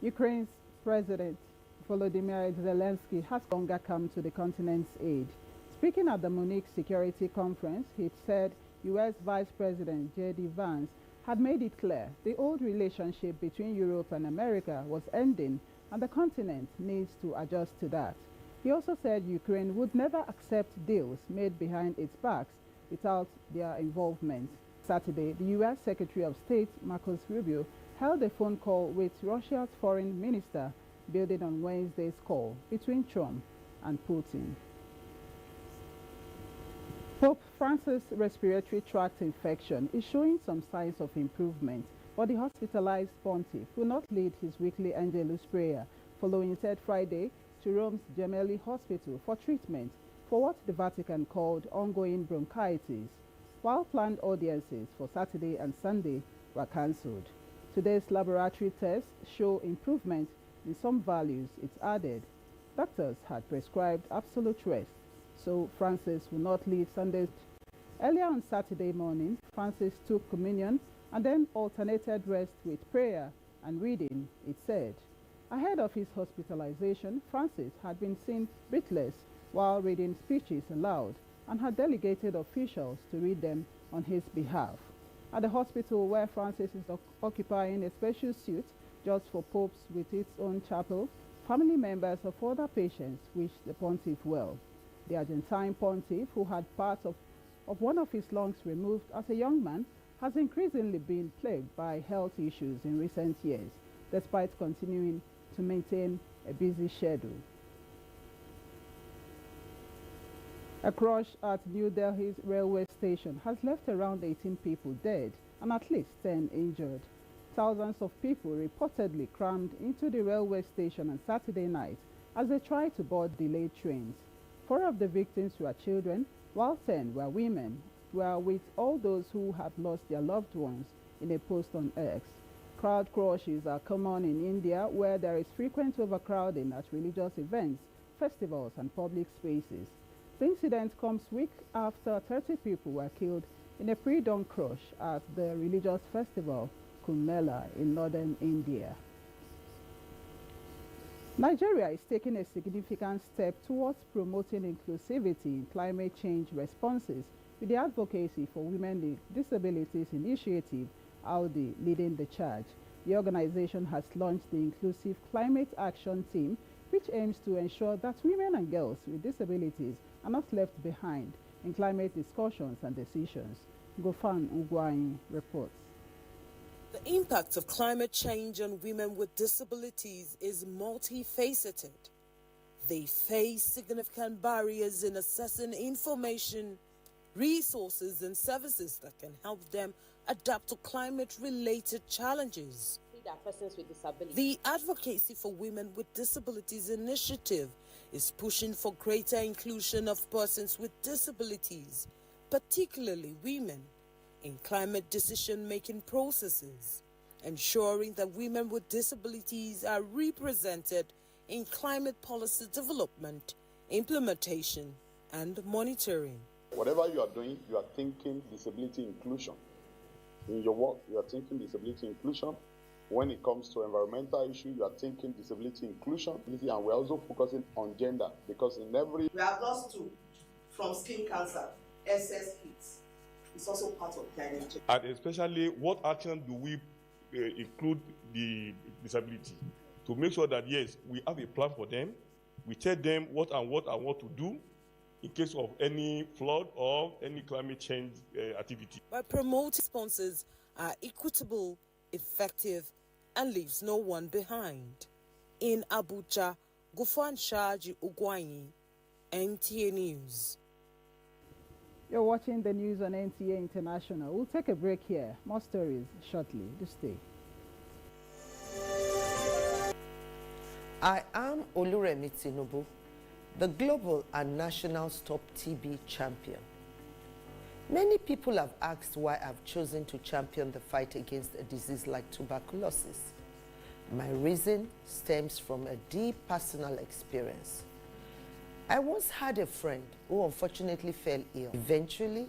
Ukraine's President Volodymyr Zelensky has no longer come to the continent's aid. Speaking at the Munich Security Conference, he said U.S. Vice President J.D. Vance had made it clear the old relationship between Europe and America was ending and the continent needs to adjust to that. He also said Ukraine would never accept deals made behind its backs without their involvement. Saturday, the U.S. Secretary of State Marcus Rubio held a phone call with Russia's foreign minister, building on Wednesday's call between Trump and Putin. Pope Francis' respiratory tract infection is showing some signs of improvement, but the hospitalized pontiff will not lead his weekly Angelus prayer, following said Friday to Rome's Gemelli Hospital for treatment for what the Vatican called ongoing bronchitis, while planned audiences for Saturday and Sunday were cancelled. Today's laboratory tests show improvement in some values, it's added. Doctors had prescribed absolute rest, so Francis will not leave Sunday. Earlier on Saturday morning, Francis took communion and then alternated rest with prayer and reading, it said. Ahead of his hospitalization, Francis had been seen breathless while reading speeches aloud and had delegated officials to read them on his behalf. At the hospital where Francis is occupying a special suite just for popes with its own chapel, family members of other patients wished the pontiff well. The Argentine pontiff, who had part of one of his lungs removed as a young man, has increasingly been plagued by health issues in recent years, despite continuing to maintain a busy schedule. A crash at New Delhi's railway station has left around 18 people dead and at least 10 injured. Thousands of people reportedly crammed into the railway station on Saturday night as they tried to board delayed trains. 4 of the victims were children, while 10 were women, were with all those who have lost their loved ones in a post on X. Crowd crushes are common in India, where there is frequent overcrowding at religious events, festivals and public spaces. The incident comes week after 30 people were killed in a pre-dawn crush at the religious festival Kumbh Mela in northern India. Nigeria is taking a significant step towards promoting inclusivity in climate change responses with the Advocacy for Women with Disabilities Initiative, AUDI, leading the charge. The organization has launched the Inclusive Climate Action Team, which aims to ensure that women and girls with disabilities are not left behind in climate discussions and decisions. Gofan Ugwai reports. The impact of climate change on women with disabilities is multifaceted. They face significant barriers in accessing information, resources and services that can help them adapt to climate-related challenges. Persons with disabilities. The Advocacy for Women with Disabilities Initiative is pushing for greater inclusion of persons with disabilities, particularly women, in climate decision-making processes, ensuring that women with disabilities are represented in climate policy development, implementation, and monitoring. Whatever you are doing, you are thinking disability inclusion. In your work, you are thinking disability inclusion. When it comes to environmental issues, you are thinking disability inclusion, and we're also focusing on gender, because in every... We have lost 2 from skin cancer, excess heat. It's also part of climate change. And especially, what action do we include the disability to make sure that, yes, we have a plan for them, we tell them what I want to do in case of any flood or any climate change activity. By promoting responses are equitable, effective, and leaves no one behind. In Abuja, Gufan Shaji Ugwanyi, NTA News. You're watching the news on NTA International. We'll take a break here. More stories shortly. Do stay. I am Oluremi Tinubu, the global and national Stop TB champion. Many people have asked why I've chosen to champion the fight against a disease like tuberculosis. My reason stems from a deep personal experience. I once had a friend who unfortunately fell ill. Eventually,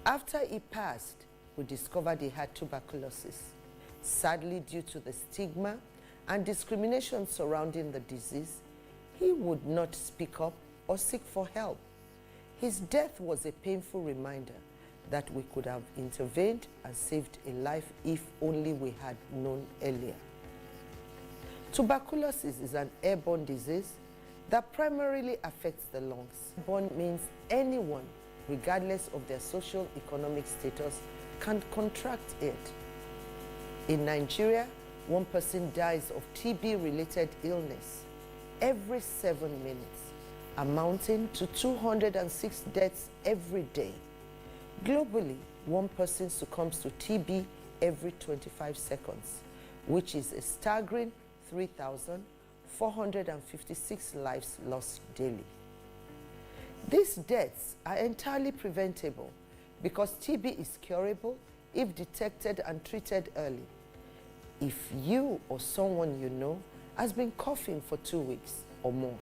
after he passed, we discovered he had tuberculosis. Sadly, due to the stigma and discrimination surrounding the disease, he would not speak up or seek for help. His death was a painful reminder that we could have intervened and saved a life if only we had known earlier. Tuberculosis is an airborne disease that primarily affects the lungs. Airborne means anyone, regardless of their social-economic status, can contract it. In Nigeria, one person dies of TB-related illness every 7 minutes, amounting to 206 deaths every day. Globally, one person succumbs to TB every 25 seconds, which is a staggering 3,456 lives lost daily. These deaths are entirely preventable because TB is curable if detected and treated early. If you or someone you know has been coughing for 2 weeks or more,